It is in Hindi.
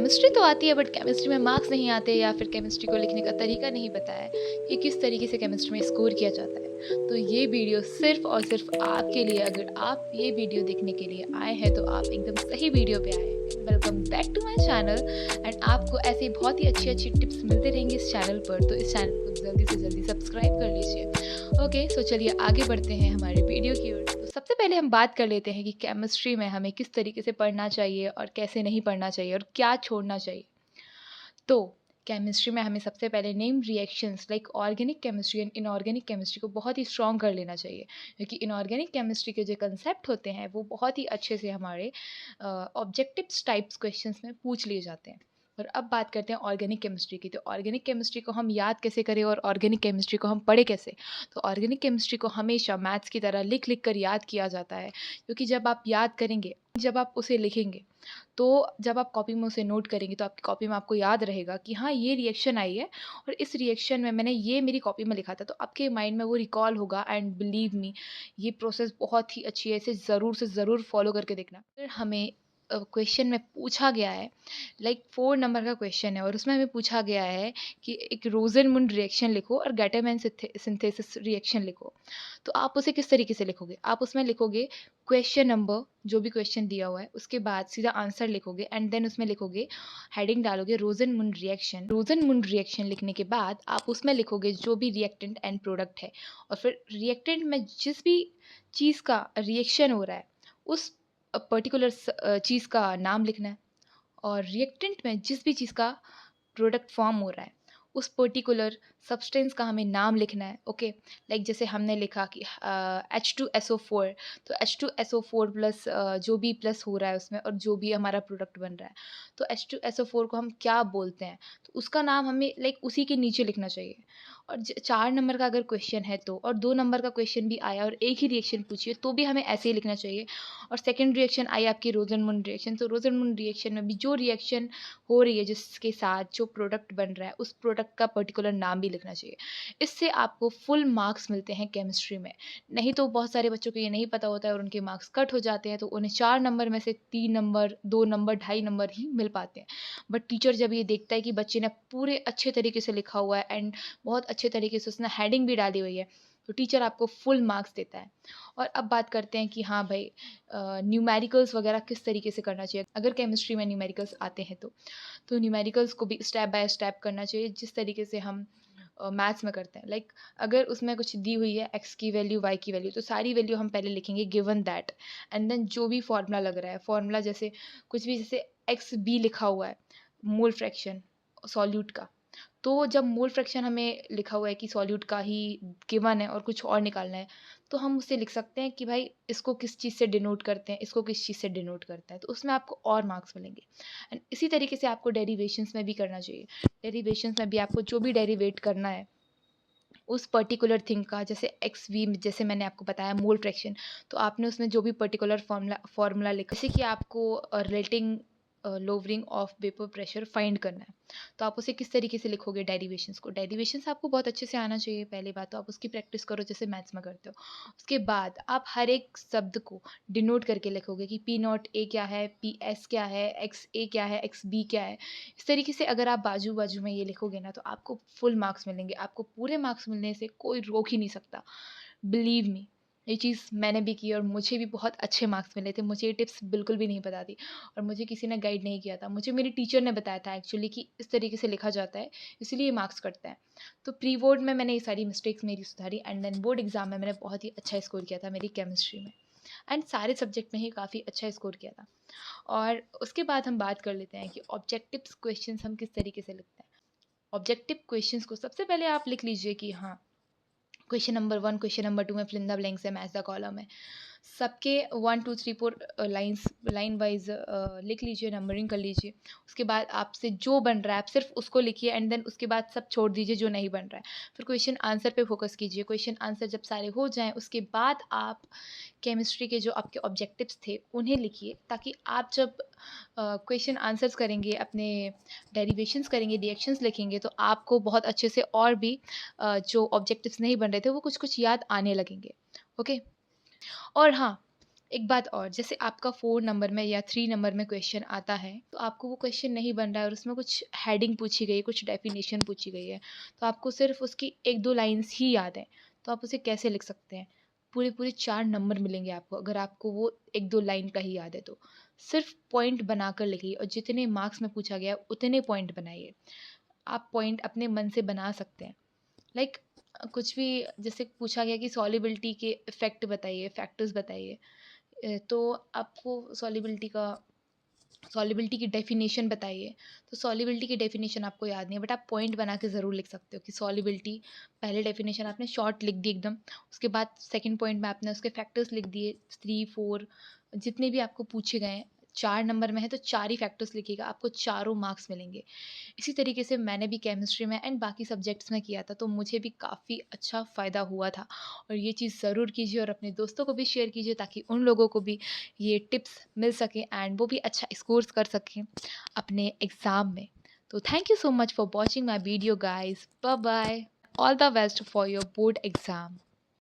केमिस्ट्री तो आती है बट केमिस्ट्री में मार्क्स नहीं आते या फिर केमिस्ट्री को लिखने का तरीका नहीं पता है कि किस तरीके से केमिस्ट्री में स्कोर किया जाता है। तो ये वीडियो सिर्फ़ और सिर्फ़ आपके लिए, अगर आप ये वीडियो देखने के लिए आए हैं तो आप एकदम सही वीडियो पे आए हैं। Welcome back to my channel and आपको ऐसी बहुत ही अच्छी-अच्छी टिप्स मिलते रहेंगी इस चैनल पर, तो इस चैनल को जल्दी से जल्दी सब्सक्राइब कर लीजिए। ओके, सो चलिए आगे बढ़ते हैं हमारे वीडियो की ओर। तो सबसे पहले हम बात कर लेते हैं कि केमिस्ट्री में हमें किस तरीके से पढ़ना चाहिए और कैसे नहीं पढ़ना चाहिए और क्या छोड़ना चाहिए। तो केमिस्ट्री में हमें सबसे पहले name reactions like organic chemistry and inorganic chemistry को बहुत ही स्ट्रॉन्ग कर लेना चाहिए, क्योंकि इनऑर्गेनिक केमिस्ट्री के जो कंसेप्ट होते हैं वो बहुत ही अच्छे से हमारे ऑब्जेक्टिव्स टाइप्स क्वेश्चंस में पूछ लिए जाते हैं। और अब बात करते हैं ऑर्गेनिक केमिस्ट्री की। तो ऑर्गेनिक केमिस्ट्री को हम याद कैसे करें और ऑर्गेनिक केमिस्ट्री को हम पढ़े कैसे। तो ऑर्गेनिक केमिस्ट्री को हमेशा मैथ्स की तरह लिख लिख कर याद किया जाता है, क्योंकि जब आप याद करेंगे, जब आप उसे लिखेंगे, तो जब आप कॉपी में उसे नोट करेंगे तो आपकी कॉपी में आपको याद रहेगा कि हाँ, ये रिएक्शन आई है और इस रिएक्शन में मैंने ये मेरी कॉपी में लिखा था, तो आपके माइंड में वो रिकॉल होगा। एंड बिलीव मी, ये प्रोसेस बहुत ही अच्छी है, इसे ज़रूर से ज़रूर फॉलो करके देखना। फिर हमें क्वेश्चन में पूछा गया है, लाइक 4 नंबर का क्वेश्चन है और उसमें हमें पूछा गया है कि एक रोज़नमुंड रिएक्शन लिखो और गैटरमैन सिंथेसिस रिएक्शन लिखो। तो आप उसे किस तरीके से लिखोगे? आप उसमें लिखोगे क्वेश्चन नंबर, जो भी क्वेश्चन दिया हुआ है, उसके बाद सीधा आंसर लिखोगे एंड देन उसमें लिखोगे, हेडिंग डालोगे रोज़नमुंड रिएक्शन। रोज़नमुंड रिएक्शन लिखने के बाद आप उसमें लिखोगे जो भी रिएक्टेंट एंड प्रोडक्ट है, और फिर रिएक्टेंट में जिस भी चीज़ का रिएक्शन हो रहा है, उस पर्टिकुलर चीज़ का नाम लिखना है। और रिएक्टेंट में जिस भी चीज़ का प्रोडक्ट फॉर्म हो रहा है, उस पर्टिकुलर सब्सटेंस का हमें नाम लिखना है। ओके, लाइक जैसे हमने लिखा कि H2SO4, तो H2SO4 प्लस जो भी प्लस हो रहा है उसमें और जो भी हमारा प्रोडक्ट बन रहा है, तो H2SO4 को हम क्या बोलते हैं, तो उसका नाम हमें लाइक उसी के नीचे लिखना चाहिए। और 4 नंबर का अगर क्वेश्चन है तो, और 2 नंबर का क्वेश्चन भी आया और एक ही रिएक्शन पूछिए तो भी हमें ऐसे ही लिखना चाहिए। और सेकेंड रिएक्शन आई आपकी रोज़नमुंड रिएक्शन, तो रोज़नमुंड रिएक्शन में भी जो रिएक्शन हो रही है, जिसके साथ जो प्रोडक्ट बन रहा है, उस प्रोडक्ट का पर्टिकुलर नाम भी लिखना चाहिए। इससे आपको फुल मार्क्स मिलते हैं केमिस्ट्री में। नहीं तो बहुत सारे बच्चों को ये नहीं पता होता है और उनके मार्क्स कट हो जाते हैं, तो उन्हें 4 नंबर में से 3 नंबर, 2 नंबर, ढाई नंबर ही मिल पाते हैं। बट टीचर जब ये देखता है कि बच्चे ने पूरे अच्छे तरीके से लिखा हुआ है एंड बहुत अच्छे तरीके से उसने हेडिंग भी डाली हुई है, तो टीचर आपको फुल मार्क्स देता है। और अब बात करते हैं कि हाँ भाई, न्यूमेरिकल्स वगैरह किस तरीके से करना चाहिए अगर केमिस्ट्री में न्यूमेरिकल्स आते हैं तो न्यूमेरिकल्स को भी स्टेप बाय स्टेप करना चाहिए, जिस तरीके से हम मैथ्स में करते हैं। लाइक अगर उसमें कुछ दी हुई है एक्स की वैल्यू, वाई की वैल्यू, तो सारी वैल्यू हम पहले लिखेंगे गिवन दैट, एंड देन जो भी फार्मूला लग रहा है, फार्मूला जैसे कुछ भी, जैसे एक्स बी लिखा हुआ है, मोल फ्रैक्शन सॉल्यूट का, तो जब मोल फ्रैक्शन हमें लिखा हुआ है कि सॉल्यूट का ही गिवन है और कुछ और निकालना है, तो हम उससे लिख सकते हैं कि भाई इसको किस चीज़ से डिनोट करते हैं, इसको किस चीज़ से डिनोट करता है, तो उसमें आपको और मार्क्स मिलेंगे। एंड इसी तरीके से आपको डेरिवेशंस में भी करना चाहिए। डेरिवेशंस में भी आपको जो भी डेरिवेट करना है उस पर्टिकुलर थिंग का, जैसे एक्स वी, जैसे मैंने आपको बताया मोल फ्रैक्शन, तो आपने उसमें जो भी पर्टिकुलर फार्मूला लिखा, जैसे कि आपको relating lowering of vapour pressure find करना है, तो आप उसे किस तरीके से लिखोगे डेरिवेशंस को। डेरिवेशंस आपको बहुत अच्छे से आना चाहिए। पहली बात तो आप उसकी प्रैक्टिस करो जैसे मैथ्स में करते हो। उसके बाद आप हर एक शब्द को डिनोट करके लिखोगे कि पी नॉट ए क्या है, पी एस क्या है, एक्स ए क्या है, एक्स बी क्या है। इस तरीके से अगर आप बाजू बाजू में ये लिखोगे ना, तो आपको फुल मार्क्स मिलेंगे। आपको पूरे मार्क्स मिलने से कोई रोक ही नहीं सकता। बिलीव मी, ये चीज़ मैंने भी की और मुझे भी बहुत अच्छे मार्क्स मिले थे। मुझे ये टिप्स बिल्कुल भी नहीं पता थी और मुझे किसी ने गाइड नहीं किया था। मुझे मेरी टीचर ने बताया था एक्चुअली कि इस तरीके से लिखा जाता है, इसीलिए मार्क्स कटता है। तो प्री बोर्ड में मैंने ये सारी मिस्टेक्स मेरी सुधारी एंड देन बोर्ड एग्ज़ाम में मैंने बहुत ही अच्छा स्कोर किया था मेरी केमिस्ट्री में, एंड सारे सब्जेक्ट में ही काफ़ी अच्छा स्कोर किया था। और उसके बाद हम बात कर लेते हैं कि ऑब्जेक्टिव्स क्वेश्चंस हम किस तरीके से लिखते हैं। ऑब्जेक्टिव क्वेश्चंस को सबसे पहले आप लिख लीजिए कि हाँ, क्वेश्चन नंबर 1, क्वेश्चन नंबर 2 में फिल इन द ब्लैंक्स है, मैच द कॉलम है। सबके 1 2 3 4 लाइन्स लाइन वाइज लिख लीजिए, नंबरिंग कर लीजिए। उसके बाद आपसे जो बन रहा है आप सिर्फ उसको लिखिए एंड देन उसके बाद सब छोड़ दीजिए जो नहीं बन रहा है। फिर क्वेश्चन आंसर पे फोकस कीजिए। क्वेश्चन आंसर जब सारे हो जाएँ उसके बाद आप केमिस्ट्री के जो आपके ऑब्जेक्टिव्स थे उन्हें लिखिए, ताकि आप जब क्वेश्चन आंसर्स करेंगे, अपने डेरिवेशंस करेंगे, रिएक्शंस लिखेंगे, तो आपको बहुत अच्छे से और भी जो ऑब्जेक्टिव्स नहीं बन रहे थे वो कुछ कुछ याद आने लगेंगे। ओके। और हाँ, एक बात और, जैसे आपका 4 नंबर में या 3 नंबर में क्वेश्चन आता है, तो आपको वो क्वेश्चन नहीं बन रहा है और उसमें कुछ हेडिंग पूछी गई है, कुछ डेफिनेशन पूछी गई है, तो आपको सिर्फ़ उसकी 1-2 लाइन्स ही याद हैं, तो आप उसे कैसे लिख सकते हैं? पूरे-पूरे 4 नंबर मिलेंगे आपको, अगर आपको वो 1-2 लाइन का ही याद है तो। सिर्फ़ पॉइंट बनाकर लिखिए और जितने मार्क्स में पूछा गया है, उतने पॉइंट बनाइए। आप पॉइंट अपने मन से बना सकते हैं। लाइक कुछ भी, जैसे पूछा गया कि सॉल्युबिलिटी के इफ़ेक्ट बताइए, फैक्टर्स बताइए। तो आपको सॉल्युबिलिटी की डेफ़िनेशन बताइए। तो सॉल्युबिलिटी की डेफ़िनेशन आपको याद नहीं है, बट आप पॉइंट बना के ज़रूर लिख सकते हो कि सॉल्युबिलिटी, पहले डेफ़िनेशन आपने शॉर्ट लिख दी एकदम, उसके बाद सेकंड पॉइंट में आपने उसके फैक्टर्स लिख दिए 3, 4, जितने भी आपको पूछे गए हैं। 4 नंबर में है तो 4 ही फैक्टर्स लिखिएगा, आपको चारों मार्क्स मिलेंगे। इसी तरीके से मैंने भी केमिस्ट्री में एंड बाकी सब्जेक्ट्स में किया था, तो मुझे भी काफ़ी अच्छा फ़ायदा हुआ था। और ये चीज़ ज़रूर कीजिए और अपने दोस्तों को भी शेयर कीजिए, ताकि उन लोगों को भी ये टिप्स मिल सकें एंड वो भी अच्छा स्कोर्स कर सकें अपने एग्ज़ाम में। तो thank you so much for watching my video guys. Bye bye. All the best for your board exam.